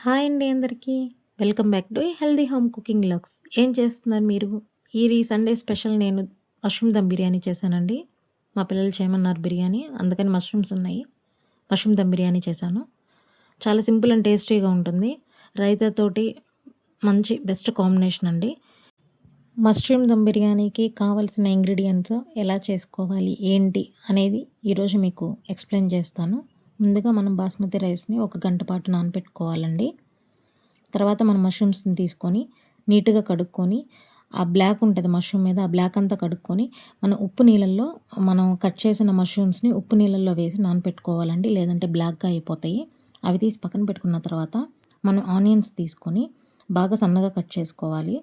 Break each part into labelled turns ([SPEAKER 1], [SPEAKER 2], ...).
[SPEAKER 1] Hi అండి అందరికీ. Welcome back to healthy home cooking vlogs. ఏం చేస్తున్నారు మీరు? ఈ సండే స్పెషల్ నేను మష్రూమ్ దమ్ బిర్యానీ చేశానండి. మా పిల్లలు చేయమన్నారు బిర్యానీ. అందుకని మష్రూమ్స్ ఉన్నాయి. మష్రూమ్ దమ్ బిర్యానీ చేశాను. చాలా సింపుల్ అండ్ టేస్టీగా ఉంటుంది. రైతాతోటి మంచి బెస్ట్ కాంబినేషన్ అండి. మష్రూమ్ దమ్ బిర్యానీకి కావాల్సిన ఇంగ్రీడియంట్స్ ఎలా చేసుకోవాలి, ఏంటి అనేది ఈరోజు మీకు ఎక్స్ప్లెయిన్ చేస్తాను. ముందుగా మనం బాస్మతి రైస్ని 1 గంట పాటు నానబెట్టుకోవాలండి. తర్వాత మనం మష్రూమ్స్ని తీసుకొని నీట్గా కడుక్కొని ఆ బ్లాక్ ఉంటుంది మష్రూమ్ మీద, ఆ బ్లాక్ అంతా కడుక్కొని మనం ఉప్పు నీళ్ళల్లో మనం కట్ చేసిన మష్రూమ్స్ని ఉప్పు నీళ్ళల్లో వేసి నానబెట్టుకోవాలండి. లేదంటే బ్లాక్గా అయిపోతాయి. అవి తీసి పక్కన పెట్టుకున్న తర్వాత మనం ఆనియన్స్ తీసుకొని బాగా సన్నగా కట్ చేసుకోవాలి.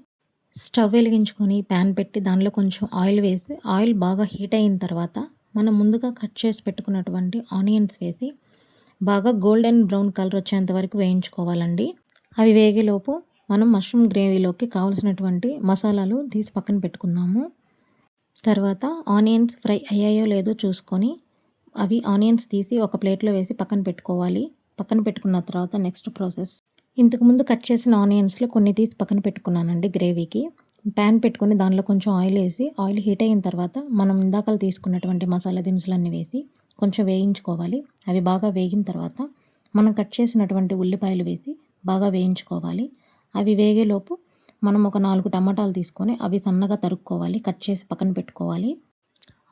[SPEAKER 1] స్టవ్ వెలిగించుకొని ప్యాన్ పెట్టి దానిలో కొంచెం ఆయిల్ వేసి ఆయిల్ బాగా హీట్ అయిన తర్వాత మనం ముందుగా కట్ చేసి పెట్టుకున్నటువంటి ఆనియన్స్ వేసి బాగా గోల్డెన్ బ్రౌన్ కలర్ వచ్చేంత వరకు వేయించుకోవాలండి. అవి వేగేలోపు మనం మష్రూమ్ గ్రేవీలోకి కావాల్సినటువంటి మసాలాలు తీసి పక్కన పెట్టుకుందాము. తర్వాత ఆనియన్స్ ఫ్రై అయ్యాయో లేదో చూసుకొని అవి ఆనియన్స్ తీసి ఒక ప్లేట్లో వేసి పక్కన పెట్టుకోవాలి. పక్కన పెట్టుకున్న తర్వాత నెక్స్ట్ ప్రాసెస్, ఇంతకుముందు కట్ చేసిన ఆనియన్స్లో కొన్ని తీసి పక్కన పెట్టుకున్నానండి గ్రేవీకి. ప్యాన్ పెట్టుకొని దానిలో కొంచెం ఆయిల్ వేసి ఆయిల్ హీట్ అయిన తర్వాత మనం ఇందాకలు తీసుకున్నటువంటి మసాలా దినుసులన్నీ వేసి కొంచెం వేయించుకోవాలి. అవి బాగా వేగిన తర్వాత మనం కట్ చేసినటువంటి ఉల్లిపాయలు వేసి బాగా వేయించుకోవాలి. అవి వేగేలోపు మనం ఒక 4 టమాటాలు తీసుకొని అవి సన్నగా తరుక్కోవాలి. కట్ చేసి పక్కన పెట్టుకోవాలి.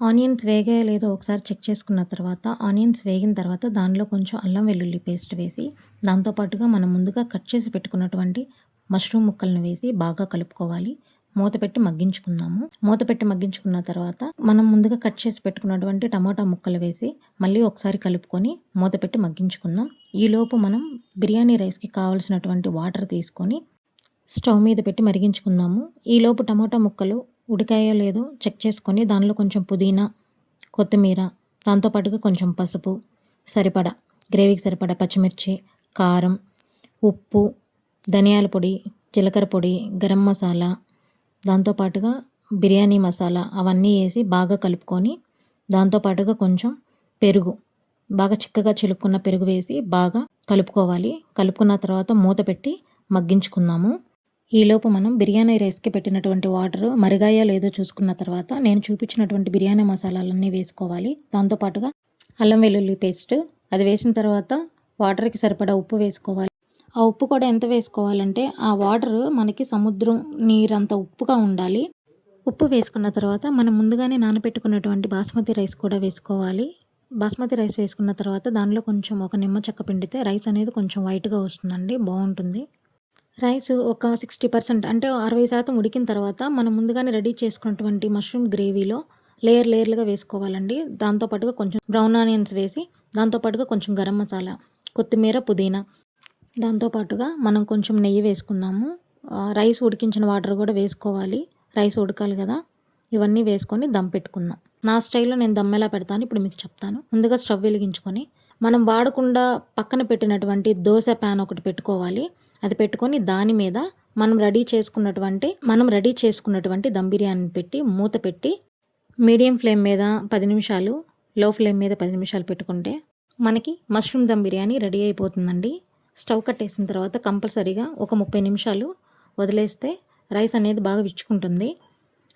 [SPEAKER 1] ఆనియన్స్ వేగాయో లేదో ఒకసారి చెక్ చేసుకున్న తర్వాత ఆనియన్స్ వేగిన తర్వాత దానిలో కొంచెం అల్లం వెల్లుల్లి పేస్ట్ వేసి దాంతోపాటుగా మనం ముందుగా కట్ చేసి పెట్టుకున్నటువంటి మష్రూమ్ ముక్కలను వేసి బాగా కలుపుకోవాలి. మూత పెట్టి మగ్గించుకుందాము. మూత పెట్టి మగ్గించుకున్న తర్వాత మనం ముందుగా కట్ చేసి పెట్టుకున్నటువంటి టమాటా ముక్కలు వేసి మళ్ళీ ఒకసారి కలుపుకొని మూత పెట్టి మగ్గించుకుందాం. ఈలోపు మనం బిర్యానీ రైస్కి కావాల్సినటువంటి వాటర్ తీసుకొని స్టవ్ మీద పెట్టి మరిగించుకుందాము. ఈలోపు టమాటా ముక్కలు ఉడికాయో లేదో చెక్ చేసుకొని దానిలో కొంచెం పుదీనా, కొత్తిమీర, దాంతోపాటుగా కొంచెం పసుపు, సరిపడా గ్రేవీకి సరిపడా పచ్చిమిర్చి, కారం, ఉప్పు, ధనియాల పొడి, జీలకర్ర పొడి, గరం మసాలా, దాంతోపాటుగా బిర్యానీ మసాలా అవన్నీ వేసి బాగా కలుపుకొని దాంతోపాటుగా కొంచెం పెరుగు, బాగా చిక్కగా చిలుక్కున్న పెరుగు వేసి బాగా కలుపుకోవాలి. కలుపుకున్న తర్వాత మూత పెట్టి మగ్గించుకుందాము. ఈలోపు మనం బిర్యానీ రైస్కి పెట్టినటువంటి వాటర్ మరిగాయో లేదో చూసుకున్న తర్వాత నేను చూపించినటువంటి బిర్యానీ మసాలాలన్నీ వేసుకోవాలి. దాంతోపాటుగా అల్లం వెల్లుల్లి పేస్ట్ అది వేసిన తర్వాత వాటర్కి సరిపడా ఉప్పు వేసుకోవాలి. ఆ ఉప్పు కూడా ఎంత వేసుకోవాలంటే ఆ వాటర్ మనకి సముద్రం నీరంత ఉప్పుగా ఉండాలి. ఉప్పు వేసుకున్న తర్వాత మనం ముందుగానే నానబెట్టుకున్నటువంటి బాస్మతి రైస్ కూడా వేసుకోవాలి. బాస్మతి రైస్ వేసుకున్న తర్వాత దానిలో కొంచెం ఒక నిమ్మ చెక్క పిండితే రైస్ అనేది కొంచెం వైట్గా వస్తుందండి, బాగుంటుంది. రైస్ ఒక 60% అంటే 60% ఉడికిన తర్వాత మనం ముందుగానే రెడీ చేసుకున్నటువంటి మష్రూమ్ గ్రేవీలో లేయర్లుగా వేసుకోవాలండి. దాంతోపాటుగా కొంచెం బ్రౌన్ ఆనియన్స్ వేసి దాంతోపాటుగా కొంచెం గరం మసాలా, కొత్తిమీర, పుదీనా, దాంతోపాటుగా మనం కొంచెం నెయ్యి వేసుకుందాము. రైస్ ఉడికించిన వాటర్ కూడా వేసుకోవాలి. రైస్ ఉడకాలి కదా, ఇవన్నీ వేసుకొని దమ్ పెట్టుకుందాం. నా స్టైల్లో నేను దమ్ ఎలా పెడతాను ఇప్పుడు మీకు చెప్తాను. ముందుగా స్టవ్ వెలిగించుకొని మనం వాడకుండా పక్కన పెట్టినటువంటి దోశ ప్యాన్ ఒకటి పెట్టుకోవాలి. అది పెట్టుకొని దాని మీద మనం రెడీ చేసుకున్నటువంటి దమ్ బిర్యానీ పెట్టి మూత పెట్టి మీడియం ఫ్లేమ్ మీద 10 నిమిషాలు, లో ఫ్లేమ్ మీద 10 నిమిషాలు పెట్టుకుంటే మనకి మష్రూమ్ దమ్ బిర్యానీ రెడీ అయిపోతుందండి. స్టవ్ కట్టేసిన తర్వాత కంపల్సరీగా ఒక 30 నిమిషాలు వదిలేస్తే రైస్ అనేది బాగా విచ్చుకుంటుంది.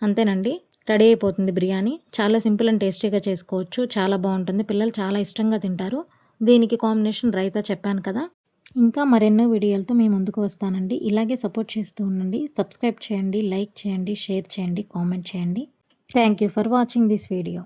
[SPEAKER 1] అంతేనండి, రెడీ అయిపోతుంది బిర్యానీ. చాలా సింపుల్ అండ్ టేస్టీగా చేసుకోవచ్చు. చాలా బాగుంటుంది. పిల్లలు చాలా ఇష్టంగా తింటారు. దీనికి కాంబినేషన్ రైతా చెప్పాను కదా. ఇంకా మరెన్నో వీడియోలతో మీ ముందుకు వస్తానండి. ఇలాగే సపోర్ట్ చేస్తూ ఉండండి. సబ్స్క్రైబ్ చేయండి, లైక్ చేయండి, షేర్ చేయండి, కామెంట్ చేయండి. Thank you for watching this video.